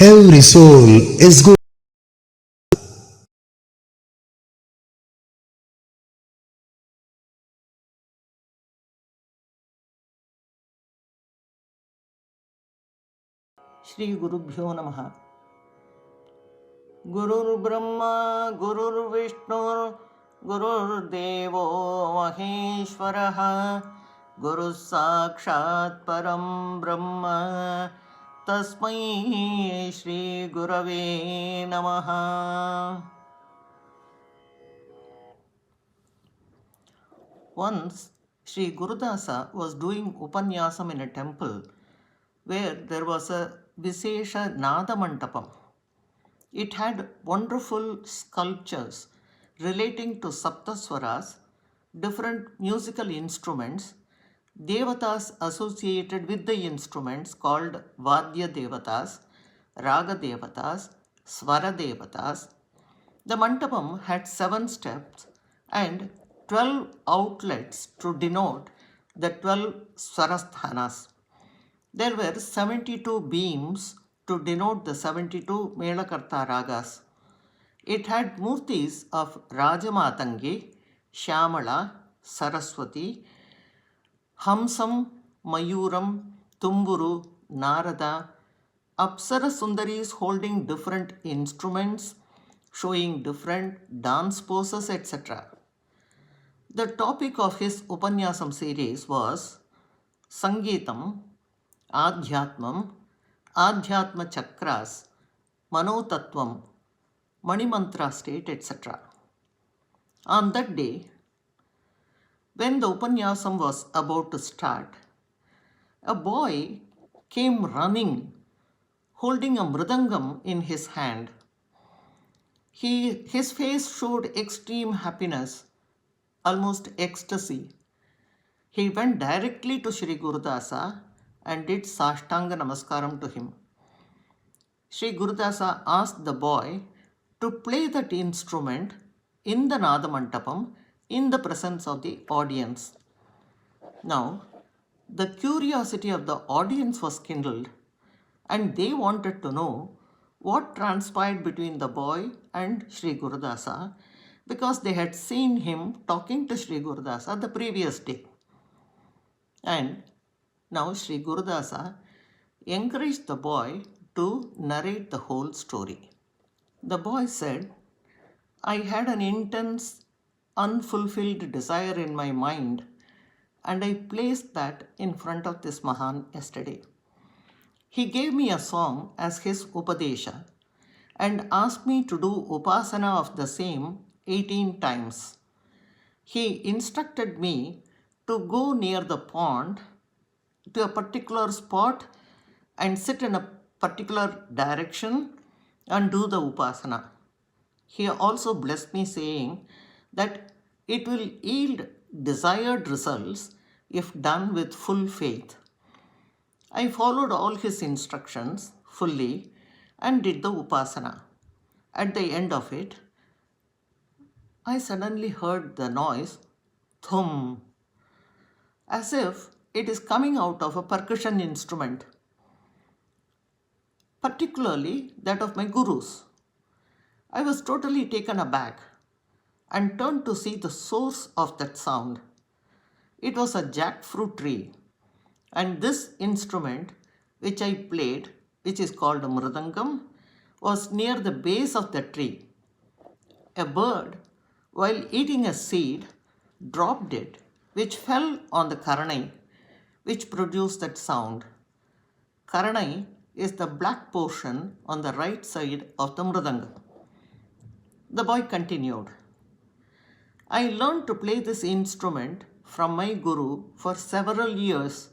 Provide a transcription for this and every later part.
Every soul is good. Shri गुरुभ्यो नमः। गुरुर्ब्रह्मा गुरुर्विष्णुर् गुरुर्देवो महेश्वरः गुरुः साक्षात् परं ब्रह्म तस्मै श्री गुरवे नमः। Once Sri Gurudasa was doing UPANYASAM in a temple where there was a Visesha Nada Mantapam. It had wonderful sculptures relating to Saptaswaras, different musical instruments, devatas associated with the instruments called Vadya Devatas, Raga Devatas, Swara Devatas. The Mantapam had 7 steps and 12 outlets to denote the 12 Swarasthanas. There were 72 beams to denote the 72 Melakarta Ragas. It had murtis of Rajamatangi, Shyamala, Saraswati, Hamsam, Mayuram, Tumburu, Narada, Apsara Sundaris holding different instruments, showing different dance poses, etc. The topic of his Upanyasam series was Sangeetam, Adhyatmam, Adhyatma Chakras, Manopadma, Manimantra state, etc. On that day, when the Upanyasam was about to start, a boy came running, holding a mridangam in his hand. His face showed extreme happiness, almost ecstasy. He went directly to Sri Gurudasa and did Sashtanga Namaskaram to him. Sri Gurudasa asked the boy to play that instrument in the Nada Mantapam in the presence of the audience. Now, the curiosity of the audience was kindled and they wanted to know what transpired between the boy and Sri Gurudasa because they had seen him talking to Sri Gurudasa the previous day. And now Sri Gurudasa encouraged the boy to narrate the whole story. The boy said, I had an intense, unfulfilled desire in my mind and I placed that in front of this Mahan yesterday. He gave me a song as his Upadesha and asked me to do Upasana of the same 18 times. He instructed me to go near the pond to a particular spot and sit in a particular direction and do the Upasana. He also blessed me saying that it will yield desired results if done with full faith. I followed all his instructions fully and did the Upasana. At the end of it, I suddenly heard the noise, thum, as if it is coming out of a percussion instrument, particularly that of my gurus. I was totally taken aback and turned to see the source of that sound. It was a jackfruit tree, and this instrument which I played, which is called a mridangam, was near the base of the tree. A bird, while eating a seed, dropped it, which fell on the karanai, which produced that sound. Karanai is the black portion on the right side of the mridangam. The boy continued, I learned to play this instrument from my guru for several years.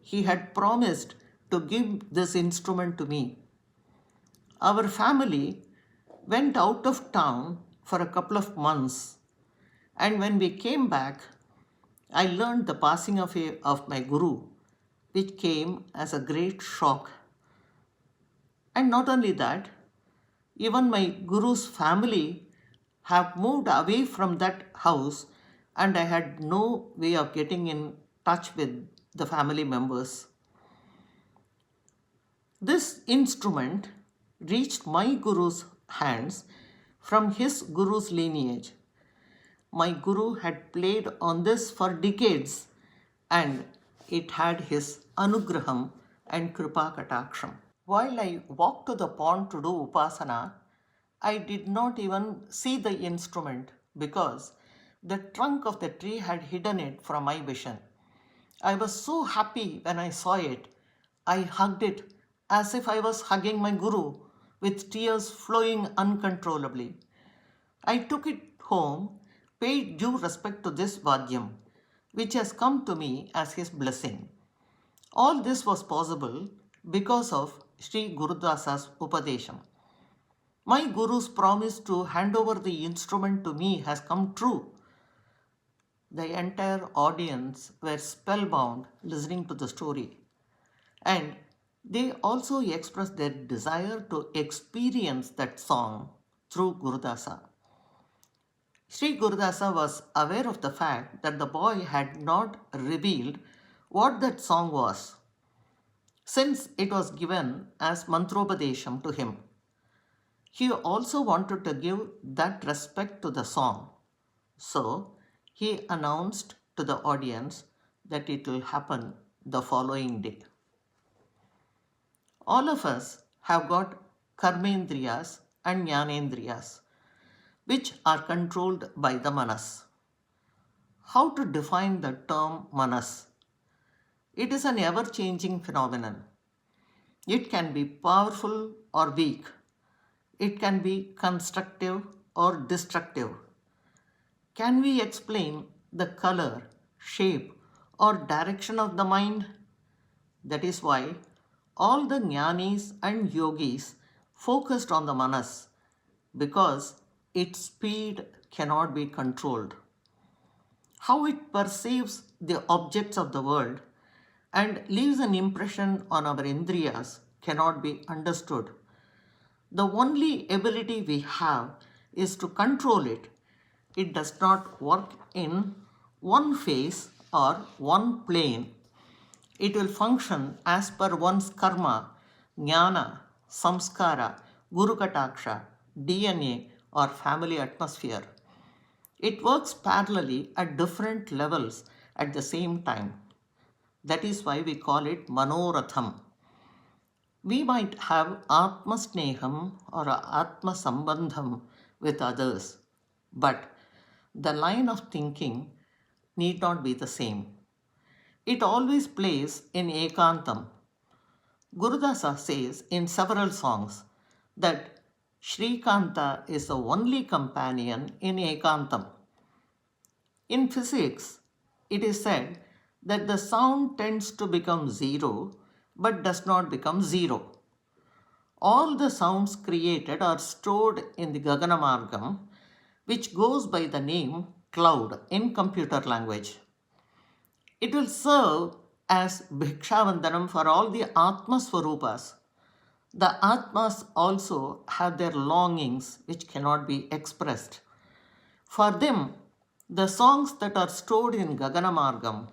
He had promised to give this instrument to me. Our family went out of town for a couple of months, and when we came back, I learned the passing of my guru, which came as a great shock. And not only that, even my guru's family have moved away from that house and I had no way of getting in touch with the family members. This instrument reached my Guru's hands from his Guru's lineage. My Guru had played on this for decades and it had his Anugraham and Kripa Kataksham. While I walked to the pond to do Upasana, I did not even see the instrument because the trunk of the tree had hidden it from my vision. I was so happy when I saw it. I hugged it as if I was hugging my Guru with tears flowing uncontrollably. I took it home, paid due respect to this Vadyam, which has come to me as his blessing. All this was possible because of Sri Gurudasa's Upadesham. My Guru's promise to hand over the instrument to me has come true. The entire audience were spellbound listening to the story. And they also expressed their desire to experience that song through Gurudasa. Sri Gurudasa was aware of the fact that the boy had not revealed what that song was, since it was given as Mantropadesham to him. He also wanted to give that respect to the song. So, he announced to the audience that it will happen the following day. All of us have got karmendriyas and jnanendriyas, which are controlled by the manas. How to define the term manas? It is an ever-changing phenomenon. It can be powerful or weak. It can be constructive or destructive. Can we explain the color, shape, or direction of the mind? That is why all the jnanis and yogis focused on the manas, because its speed cannot be controlled. How it perceives the objects of the world and leaves an impression on our indriyas cannot be understood. The only ability we have is to control it. It does not work in one phase or one plane. It will function as per one's karma, jnana, samskara, guru kataksha, DNA or family atmosphere. It works parallelly at different levels at the same time. That is why we call it Manoratham. We might have Atma Sneham or Atma Sambandham with others, but the line of thinking need not be the same. It always plays in Ekantam. Gurudasa says in several songs that Shrikanta is the only companion in Ekantam. In physics, it is said that the sound tends to become zero but does not become zero. All the sounds created are stored in the Gaganamargam, which goes by the name cloud in computer language. It will serve as Bhikshavandanam for all the Atma Swarupas. The Atmas also have their longings which cannot be expressed. For them, the songs that are stored in Gaganamargam,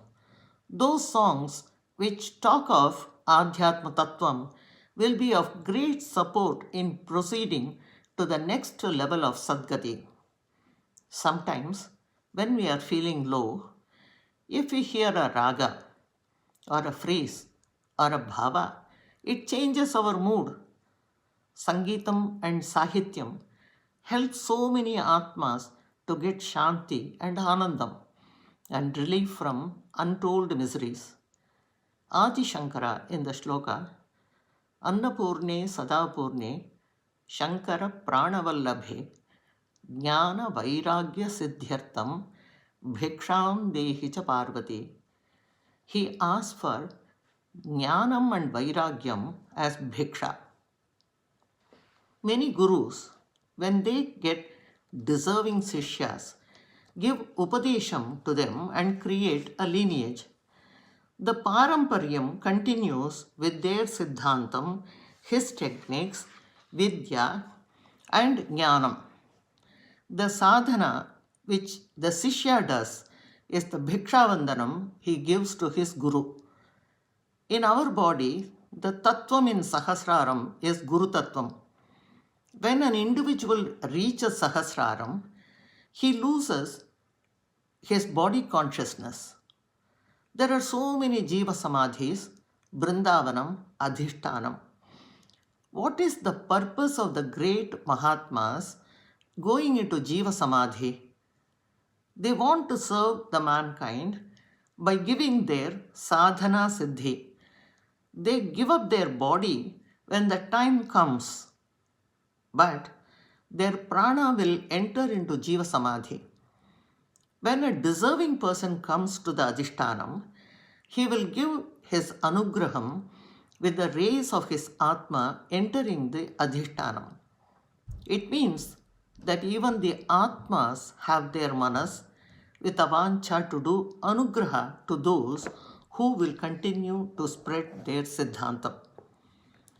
those songs which talk of Adhyatma Tattvam, will be of great support in proceeding to the next level of Sadgati. Sometimes, when we are feeling low, if we hear a raga or a phrase or a bhava, it changes our mood. Sangeetam and Sahityam help so many Atmas to get Shanti and Anandam and relief from untold miseries. Ādhi Shankara in the shloka, Annapurne Sadapurne Shankara Pranavallabhe Jnana Vairagya Siddhyartam Bhiksham Dehi cha Parvati. He asks for Jnanam and Vairagyam as Bhiksha. Many gurus, when they get deserving Sishyas, give Upadesham to them and create a lineage. The Paramparyam continues with their Siddhantam, his techniques, Vidya and Jnanam. The sadhana which the Sishya does is the Bhikshavandanam he gives to his Guru. In our body, the Tattvam in Sahasraram is Guru Tattvam. When an individual reaches Sahasraram, he loses his body consciousness. There are so many Jiva Samadhis, Brindavanam, Adhishtanam. What is the purpose of the great Mahatmas going into Jiva Samadhi? They want to serve the mankind by giving their sadhana siddhi. They give up their body when the time comes, but their prana will enter into Jiva Samadhi. When a deserving person comes to the Adhishtanam, he will give his anugraham with the rays of his Atma entering the Adhishtanam. It means that even the Atmas have their manas with avancha to do anugraha to those who will continue to spread their Siddhantam.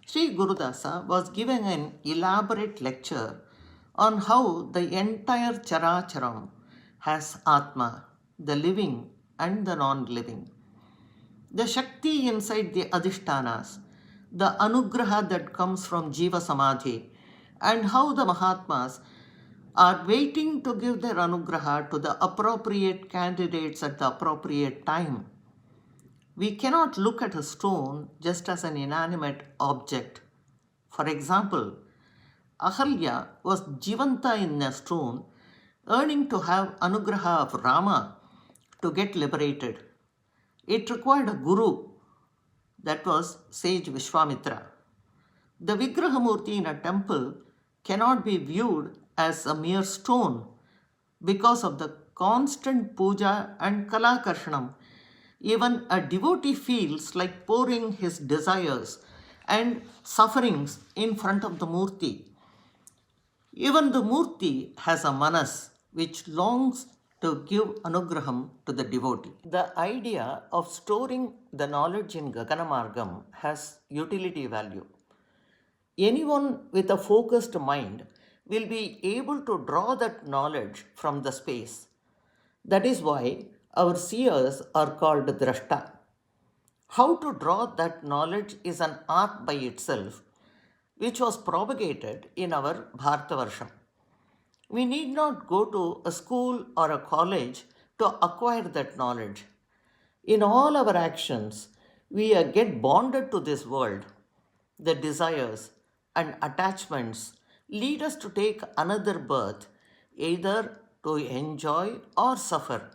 Sri Gurudasa was given an elaborate lecture on how the entire Characharam has Atma, the living and the non-living. The Shakti inside the Adhishtanas, the Anugraha that comes from Jiva Samadhi, and how the Mahatmas are waiting to give their Anugraha to the appropriate candidates at the appropriate time. We cannot look at a stone just as an inanimate object. For example, Ahalya was Jivanta in a stone, earning to have Anugraha of Rama to get liberated. It required a guru, that was sage Vishwamitra. The Vigrahamurti in a temple cannot be viewed as a mere stone because of the constant puja and kalakarshanam. Even a devotee feels like pouring his desires and sufferings in front of the Murti. Even the Murti has a manas which longs to give anugraham to the devotee. The idea of storing the knowledge in Gaganamargam has utility value. Anyone with a focused mind will be able to draw that knowledge from the space. That is why our seers are called Drashta. How to draw that knowledge is an art by itself, which was propagated in our Bharatavarsham. We need not go to a school or a college to acquire that knowledge. In all our actions, we get bonded to this world. The desires and attachments lead us to take another birth, either to enjoy or suffer.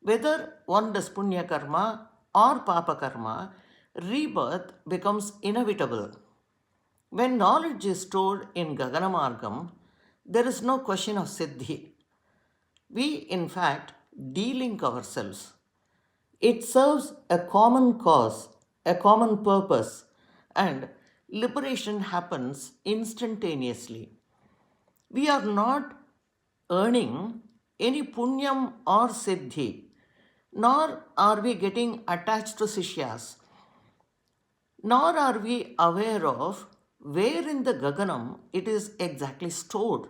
Whether one does punya karma or papa karma, rebirth becomes inevitable. When knowledge is stored in Gaganamargam, there is no question of siddhi. We, in fact, de-link ourselves. It serves a common cause, a common purpose, and liberation happens instantaneously. We are not earning any punyam or siddhi, nor are we getting attached to sishyas, nor are we aware of where in the Gaganam it is exactly stored.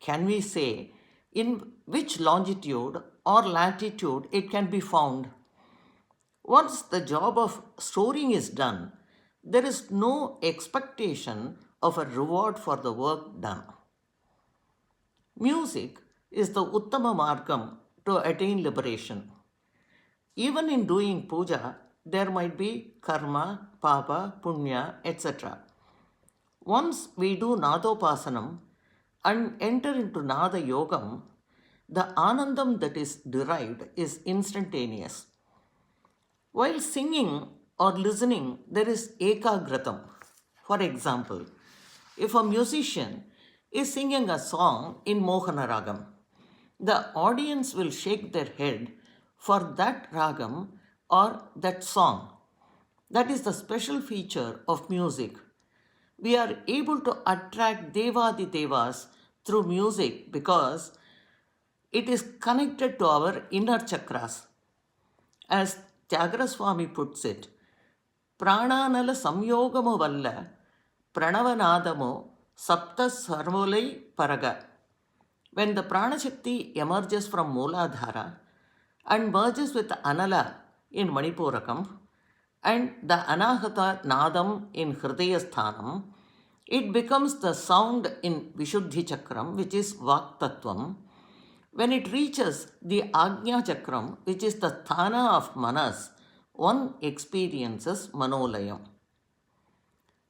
Can we say in which longitude or latitude it can be found? Once the job of storing is done, there is no expectation of a reward for the work done. Music is the Uttama Margam to attain liberation. Even in doing puja, there might be karma, papa, punya, etc. Once we do Nadopasanam and enter into Nada Yogam, the Anandam that is derived is instantaneous. While singing or listening, there is Ekagratam. For example, if a musician is singing a song in Mohana Ragam, the audience will shake their head for that Ragam or that song. That is the special feature of music. We are able to attract Devadi Devas through music because it is connected to our inner chakras. As Tyagaraswami puts it, Prananala Samyogamo Valla Pranavanadamo Sapta Sarvolai Paraga. When the Pranashakti emerges from Mooladhara and merges with Anala in Manipurakam and the Anahata Nadam in Hridayasthanam, It becomes the sound in Vishuddhi Chakram, which is Vak Tattvam. When it reaches the Ajna Chakram, which is the Thana of Manas, one experiences Manolayam.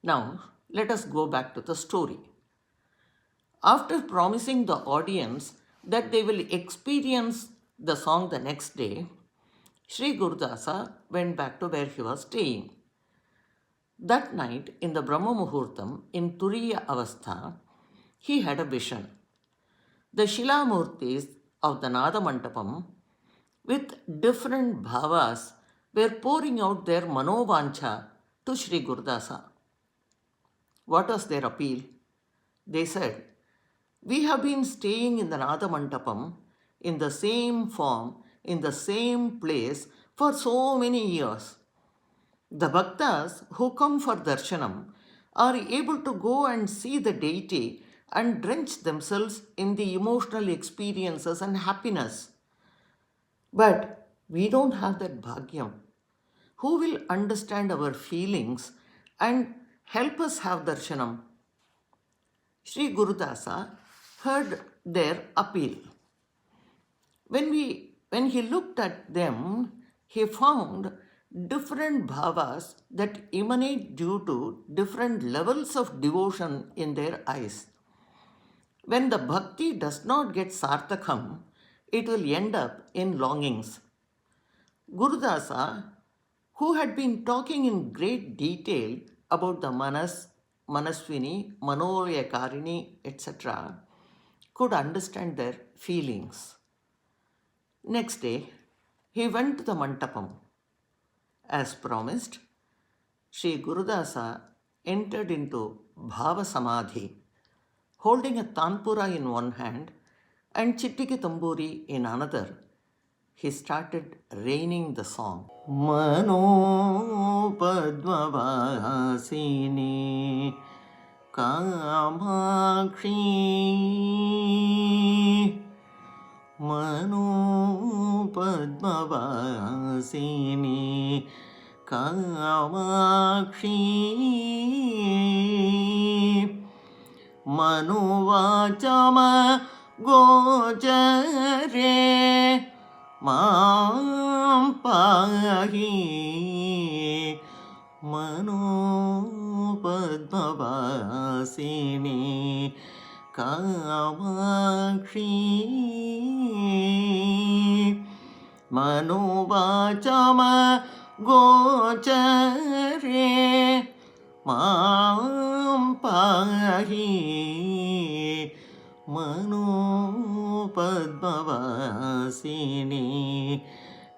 Now, let us go back to the story. After promising the audience that they will experience the song the next day, Sri Gurudasa went back to where he was staying. That night, in the Brahma Muhurtam, in Turiya Avastha, he had a vision. The Shilamurtis of the Nada Mandapam, with different bhavas, were pouring out their manovancha to Sri Gurudasa. What was their appeal? They said, "We have been staying in the Nada Mandapam in the same form, in the same place for so many years. The bhaktas who come for darshanam are able to go and see the deity and drench themselves in the emotional experiences and happiness. But we don't have that bhagyam. Who will understand our feelings and help us have darshanam?" Sri Gurudasa heard their appeal. When he looked at them, he found different bhavas that emanate due to different levels of devotion in their eyes. When the bhakti does not get sarthakam, it will end up in longings. Gurudasa, who had been talking in great detail about the Manas, Manaswini, Manolayakarini, etc., could understand their feelings. Next day, he went to the Mantapam. As promised, Sri Gurudasa entered into Bhava Samadhi, holding a tanpura in one hand and Chittiki Tamburi in another. He started raining the song. Manopadma Vasini Kamakshi Manopadma Vasini Kamakshi Manuvachama Gojare Mam Pahi Manopadma Vasini Kamakshi Manuvachama Gojare Mam Pahi Manopadma Vasini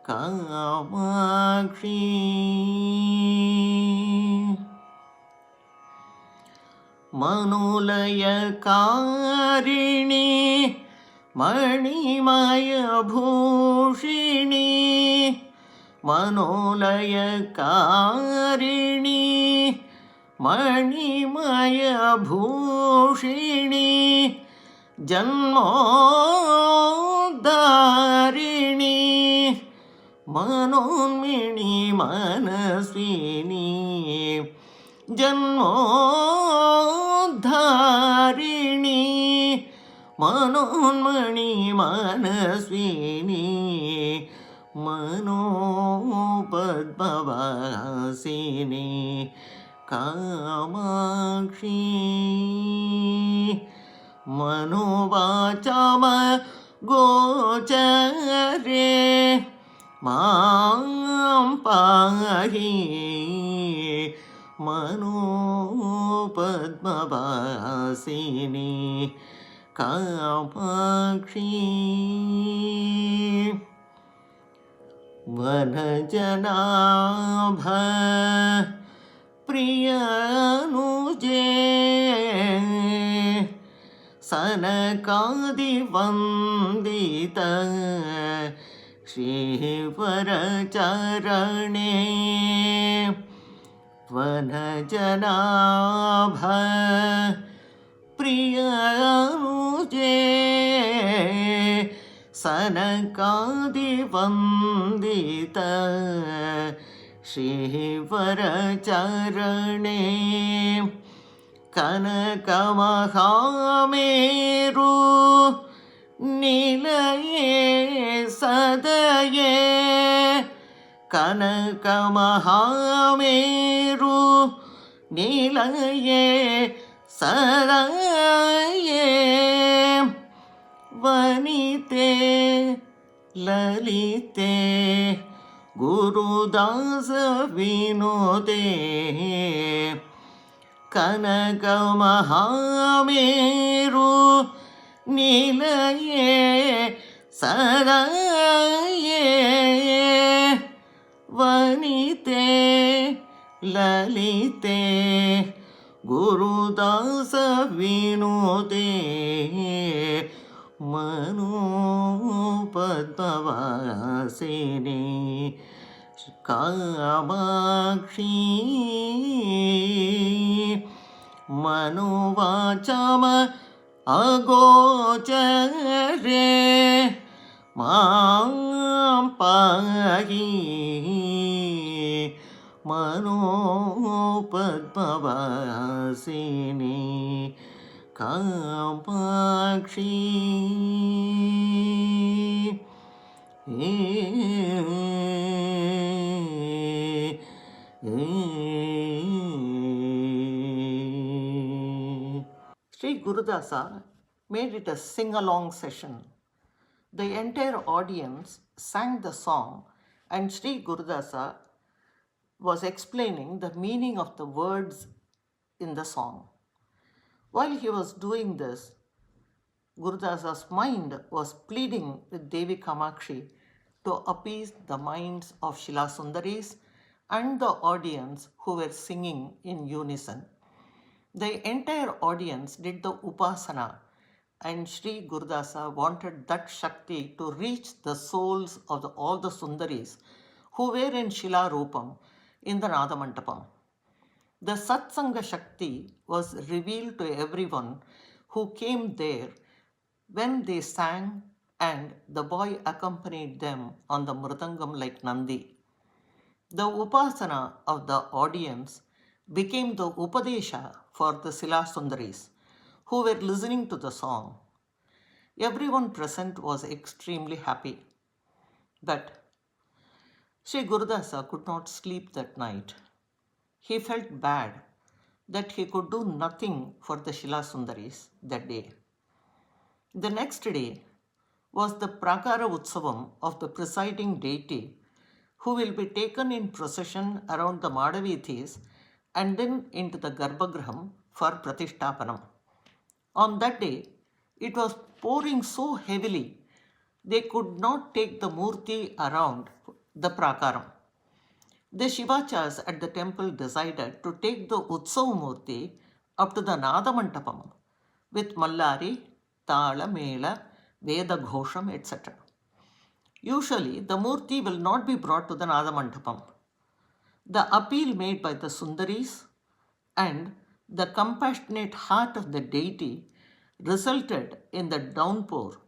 Kamakshi Manolaya-karini Manimaya-bhushini Manolaya-karini Manimaya-bhushini Janmodharini Manonmini Manaswini Janmodharini Manonmani Manaswini Manopadma Vasini Kamakshi Manovachama Gojare Mam Pahi Manopadma Vasini Kamakshi Vanajanabha Priyanuje Sanakadi Vandita Shivaracharane Vanajanabha Priyanuje Sanakadi Vandita Shivaracharane கனகமகாமேரு நிலையே சதையே கனகமகாமேரு நிலையே சதையே வனிதே லலிதே குருதாச வினோதே கனகமகாமேரு நிலையே சதையே வனிதே லலிதே குருதாச வினோதே மனோபத்மவாசினி காமாட்சி மனோவாச்சம அகோச்சரே மாம் Baaghi மனோபத்மவாசினி Kamakshi. Sri Gurudasa made it a sing-along session. The entire audience sang the song and Sri Gurudasa was explaining the meaning of the words in the song. While he was doing this, Gurudasa's mind was pleading with Devi Kamakshi to appease the minds of Shila Sundaris and the audience who were singing in unison. The entire audience did the Upasana and Sri Gurudasa wanted that Shakti to reach the souls of all the Sundaris who were in Shila Rupam in the Nadamantapam. The Satsanga Shakti was revealed to everyone who came there when they sang and the boy accompanied them on the Mridangam like Nandi. The Upasana of the audience became the Upadesha for the Shila Sundaris who were listening to the song. Everyone present was extremely happy. But Sri Gurudasa could not sleep that night. He felt bad that he could do nothing for the Shila Sundaris that day. The next day was the Prakara Utsavam of the presiding deity who will be taken in procession around the Madavithis and then into the Garbhagraham for Pratishtapanam. On that day, it was pouring so heavily they could not take the Murti around the Prakaram. The Shivachas at the temple decided to take the Utsav Murti up to the Nadamantapam with Mallari, Tala, Mela, Veda Ghosham, etc. Usually, the Murti will not be brought to the Nadamantapam. The appeal made by the Sundaris and the compassionate heart of the deity resulted in the downpour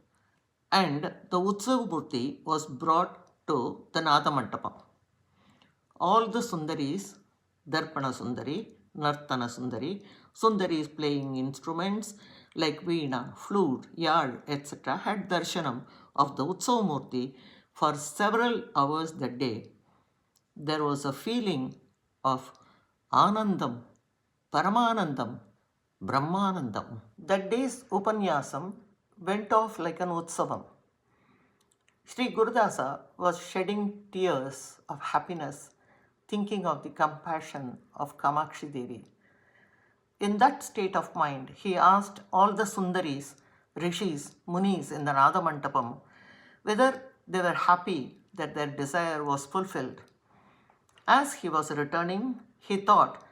and the Utsav Murti was brought to the Nadamantapam. All the Sundaris, Darpana Sundari, Nartana Sundari, Sundaris playing instruments like veena, flute, yal, etc. had darshanam of the Utsav Murti for several hours that day. There was a feeling of Anandam, Paramanandam, Brahmanandam. That day's Upanyasam went off like an Utsavam. Sri Gurudasa was shedding tears of happiness thinking of the compassion of Kamakshi Devi. In that state of mind, he asked all the Sundaris, Rishis, Munis in the Nadamantapam whether they were happy that their desire was fulfilled. As he was returning, he thought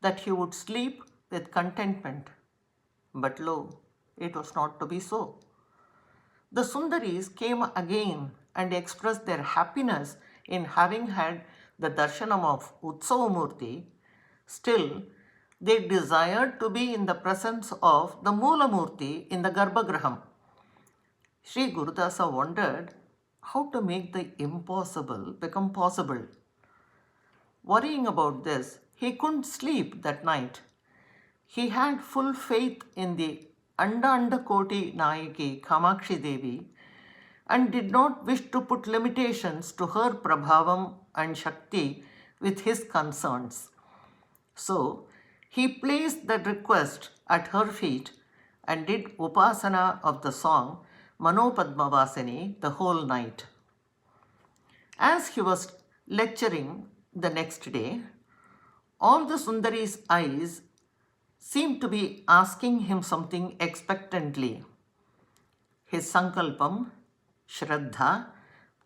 that he would sleep with contentment. But lo, it was not to be so. The Sundaris came again and expressed their happiness in having had the darshanam of Utsav Murti. Still, they desired to be in the presence of the Moola Murti in the Garbhagraham. Sri Gurudasa wondered how to make the impossible become possible. Worrying about this, he couldn't sleep that night. He had full faith in the Anda Koti Nayaki Kamakshi Devi and did not wish to put limitations to her Prabhavam and Shakti with his concerns. So, he placed the request at her feet and did Upasana of the song Manopadma Vasini the whole night. As he was lecturing the next day, all the Sundari's eyes seemed to be asking him something expectantly. His sankalpam, Shraddha,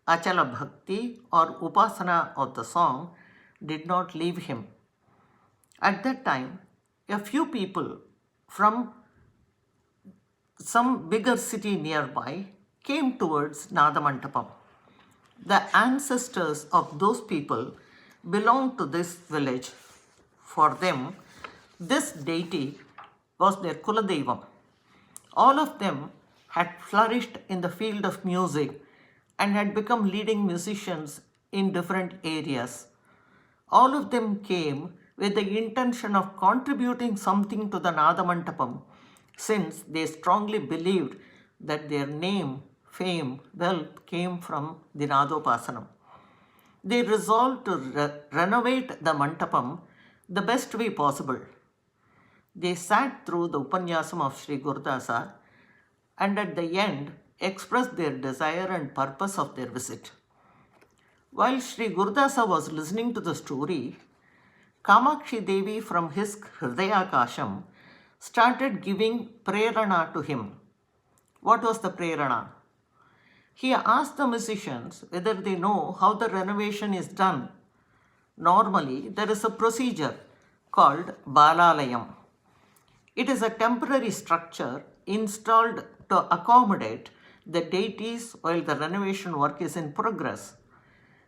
Achala Bhakti or Upasana of the song did not leave him. At that time, a few people from some bigger city nearby came towards Nadamantapam. The ancestors of those people belonged to this village. For them, this deity was their Kuladevam. All of them had flourished in the field of music and had become leading musicians in different areas. All of them came with the intention of contributing something to the Nadamantapam, since they strongly believed that their name, fame, wealth came from the Nadopasanam. They resolved to renovate the Mantapam the best way possible. They sat through the Upanyasam of Sri Gurudasar and at the end expressed their desire and purpose of their visit. While Sri Gurudasar was listening to the story, Kamakshi Devi from his Hridayakasham started giving prerana to him. What was the prerana? He asked the musicians whether they know how the renovation is done. Normally, there is a procedure called Balalayam. It is a temporary structure installed to accommodate the deities while the renovation work is in progress.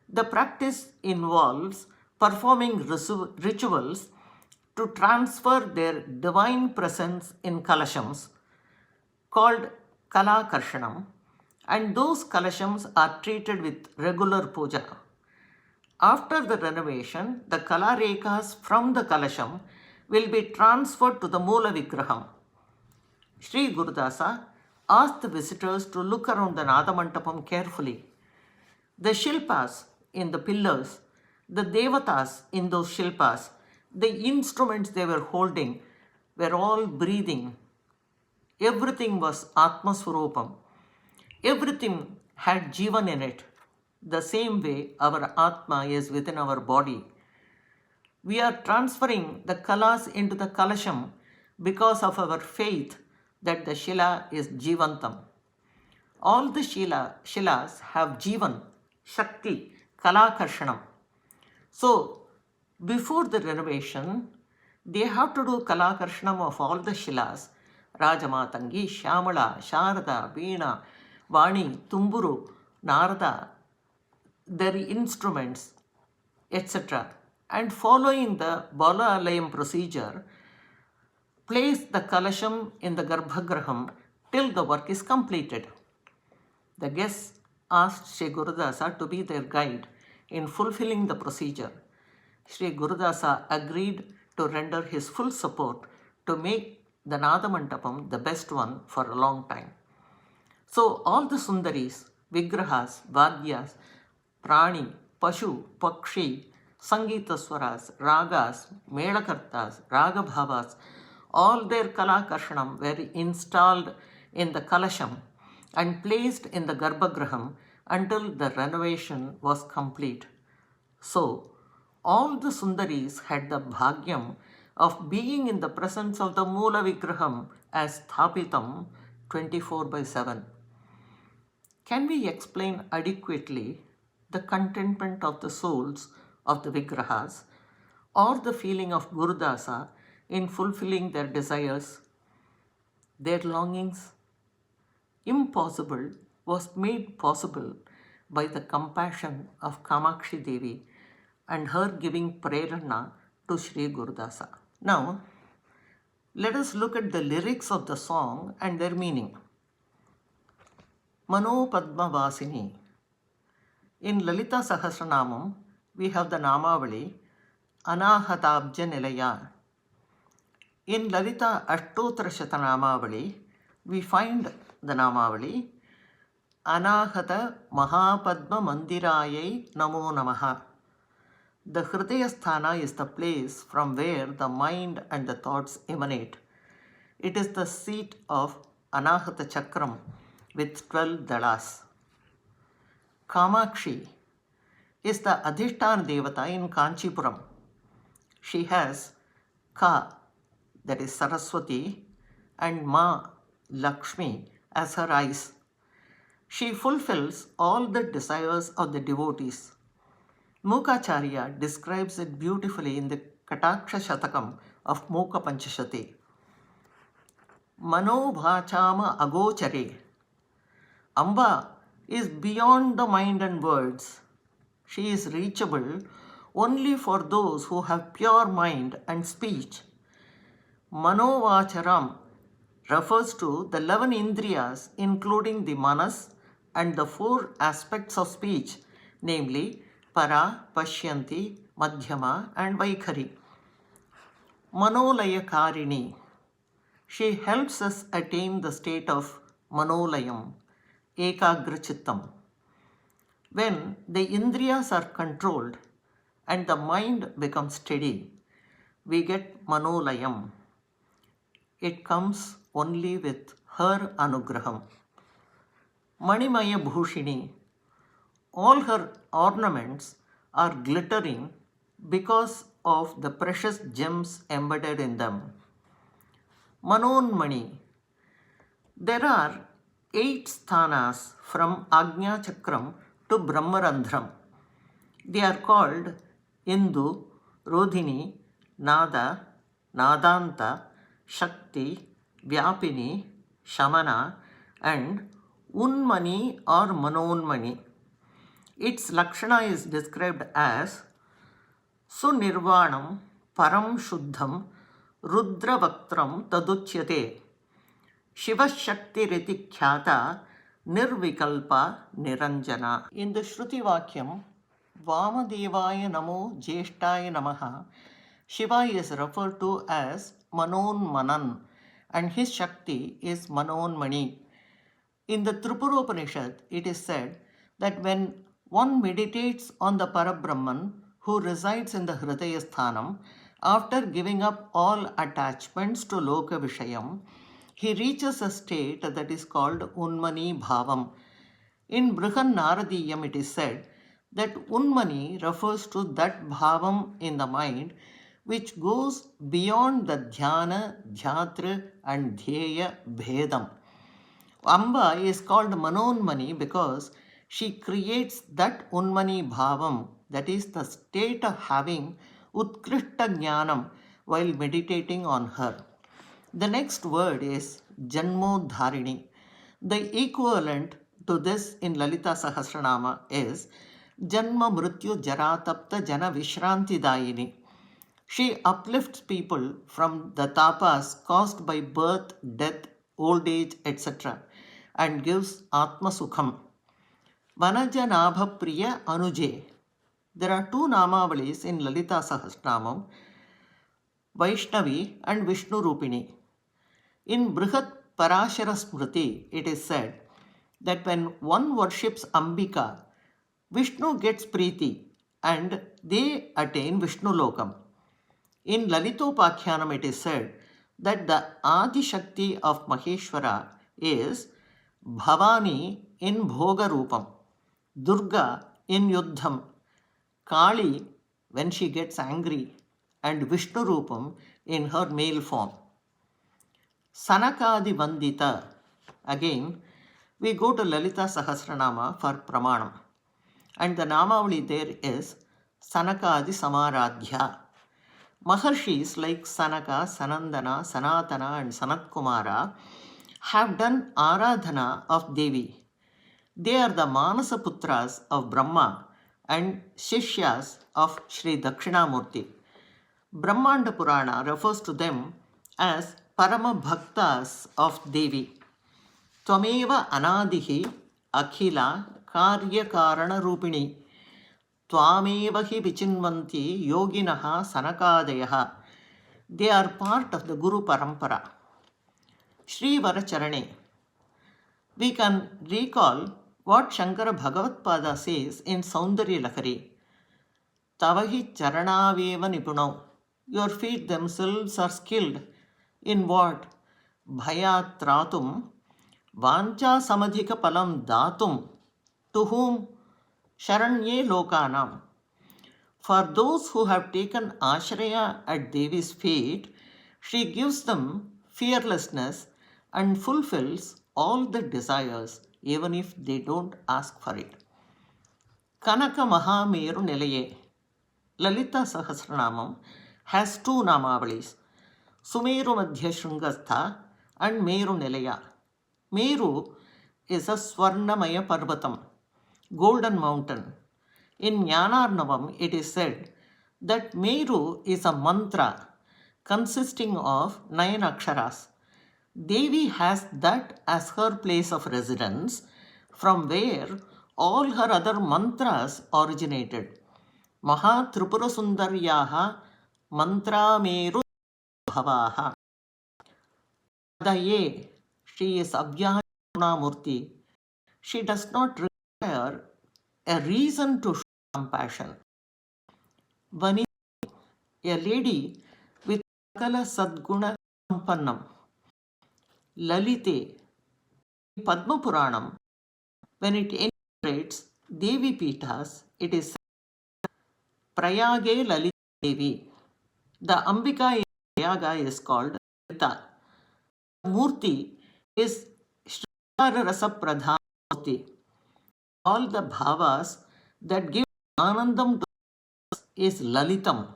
The practice involves performing rituals to transfer their divine presence in kalashams called Kalakarshanam, and those kalashams are treated with regular puja. After the renovation, the kalarekas from the kalasham will be transferred to the Moola Vigraham. Sri Gurudasa asked the visitors to look around the Nadamantapam carefully. The shilpas in the pillars, the devatas in those shilpas, the instruments they were holding were all breathing. Everything was Atmaswarupam. Everything had Jivan in it. The same way our Atma is within our body. We are transferring the kalas into the kalasham because of our faith that the Shila is Jivantam. All the Shilas have Jivan, Shakti, Kalakarshanam. So, before the renovation, they have to do Kalakarshanam of all the Shilas, Rajamatangi, Shyamala, Sharada, Veena, Vani, Tumburu, Narada, their instruments, etc. And following the Bala Alayam procedure, place the Kalasham in the Garbhagraham till the work is completed. The guests asked Sri Gurudasa to be their guide in fulfilling the procedure. Sri Gurudasa agreed to render his full support to make the Nadamantapam the best one for a long time. So all the Sundaris, Vigrahas, Vadyas, Prani, Pashu, Pakshi, Sangeetaswaras, Ragas, Melakartas, Ragabhavas, all their Kalakarshanam were installed in the Kalasham and placed in the Garbhagraham until the renovation was complete. So, all the Sundaris had the bhagyam of being in the presence of the Moola Vigraham as Thapitam 24/7. Can we explain adequately the contentment of the souls of the Vigrahas or the feeling of Gurudasa in fulfilling their desires, their longings? Impossible was made possible by the compassion of Kamakshi Devi and her giving prerana to Sri Gurudasa. Now, let us look at the lyrics of the song and their meaning. Manopadma Vasini. In Lalita Sahasranamam, we have the Namavali Anahatabja Nilaya. In Lalita Ashtottara Shatanamavali, we find the Namavali Anahata Mahapadma Mandirayai Namo Namaha. The Hridayasthana is the place from where the mind and the thoughts emanate. It is the seat of Anahata Chakram with 12 dalas. Kamakshi is the Adhishtana Devata in Kanchipuram. She has Ka, that is Saraswati, and Ma, Lakshmi, as her eyes. She fulfills all the desires of the devotees. Mukacharya describes it beautifully in the Kataksha Shatakam of Muka Panchashati. Manobhachama agochare. Amba is beyond the mind and words. She is reachable only for those who have pure mind and speech. Manovacharam refers to the 11 indriyas, including the manas and the 4 aspects of speech, namely para, pashyanti, madhyama and vaikhari. Manolayakarini. She helps us attain the state of manolayam, ekagra chittam. When the indriyas are controlled and the mind becomes steady, we get manolayam. It comes only with her anugraham. Manimaya Bhushini. All her ornaments are glittering because of the precious gems embedded in them. Manonmani. There are 8 sthanas from Ajna Chakram to Brahmarandhram. They are called Indu, Rodhini, Nada, Nadanta, Shakti, Vyapini, Shamana and Unmani or Manonmani. Its Lakshana is described as Sunirvanam Param Shuddham Rudravaktram Taduchyate Shivashakti Riti Khyata Nirvikalpa Niranjana. In the Shruti Vakyam, Vamadevaya Namo Jeshtaya Namaha, Shiva is referred to as Manonmanan and his Shakti is Manonmani. In the Tripuropanishad, it is said that when one meditates on the Parabrahman who resides in the Hridayasthanam, after giving up all attachments to Loka Vishayam, he reaches a state that is called Unmani Bhavam. In Brihan Naradiyam, it is said that Unmani refers to that Bhavam in the mind which goes beyond the Dhyana, Dhyatra and Dhyeya Bhedam. Amba is called Manonmani because she creates that Unmani Bhavam, that is the state of having Utkrishta Jnanam while meditating on her. The next word is Janmodharini. The equivalent to this in Lalita Sahasranama is Janma Mrityu Jaratapta Jana Vishranti Dayini. She uplifts people from the tapas caused by birth, death, old age, etc. and gives Atma Sukham. Vanaja Nabha Priya Anuje. There are 2 Namavalis in Lalita Sahasranamam, Vaishnavi and Vishnu Rupini. In Brihat Parashara Smriti, it is said that when one worships Ambika, Vishnu gets Preeti and they attain Vishnu Lokam. In Lalitopakhyanam, it is said that the Ādhi Shakti of Maheshwara is Bhavani in Bhoga Rupam, Durga in Yuddham, Kali when she gets angry, and Vishnu Rupam in her male form. Sanakadi Vandita. Again, we go to Lalita Sahasranama for Pramanam. And the Namavali there is Sanakadi Samaradhya. Maharshis like Sanaka, Sanandana, Sanatana and Sanat Kumara have done Aradhana of Devi. They are the Manasa Putras of Brahma and Shishyas of Sri Dakshinamurti. Brahmanda Purana refers to them as Parama Bhaktas of Devi. Tvameva Anadihi Akhila Karya Karana Rupini. Tvameva hi Vichinvanti Yoginaha Sanakadayaha. They are part of the Guru Parampara. Sri Varacharane. We can recall what Shankara Bhagavatpada says in Saundarya Lahari. Tavahi charanaveva nipunau. Your feet themselves are skilled in what? Bhayat ratum, vancha samadhika palam datum. To whom? Sharanye lokanam. For those who have taken ashraya at Devi's feet, she gives them fearlessness and fulfills all the desires, even if they don't ask for it. Kanaka Mahameru Nilaye. Lalita Sahasranamam has two namavalis, Sumeru Madhya Shrungastha and Meru Nilaya. Meru is a Swarnamaya Parvatam, golden mountain. In Jnanarnavam it is said that Meru is a mantra consisting of 9 aksharas. Devi has that as her place of residence, from where all her other mantras originated. Maha Tripura Sundaryaha Mantra Meru Bhavaha. Adaye, she is Abhyaguna Murti. She does not require a reason to show compassion. Vasini, a lady with Sakala Sadguna Sampannam. Lalite, Padma Puranam, when it enumerates Devi Pithas, it is said, Prayage Lalita Devi. The Ambika in Prayaga is called Lalita. Murti is Shrikara Rasa Pradhana Murti. All the bhavas that give Anandam to us is Lalitam.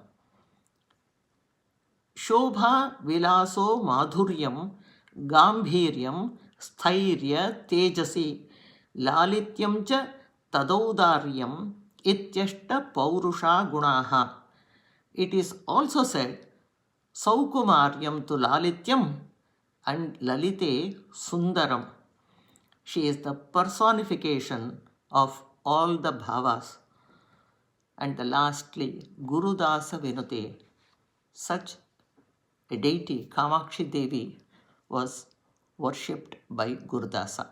Shobha Vilaso Madhuryam Gambhiryam Sthairya Tejasi Lalityam cha Tadaudaryam Ityashta Paurusha Gunaha. It is also said Saukumaryam tu Lalityam and Lalite Sundaram. She is the personification of all the bhavas. And lastly, Gurudasa Vinute. Such a deity, Kamakshi Devi, was worshipped by Gurudasa.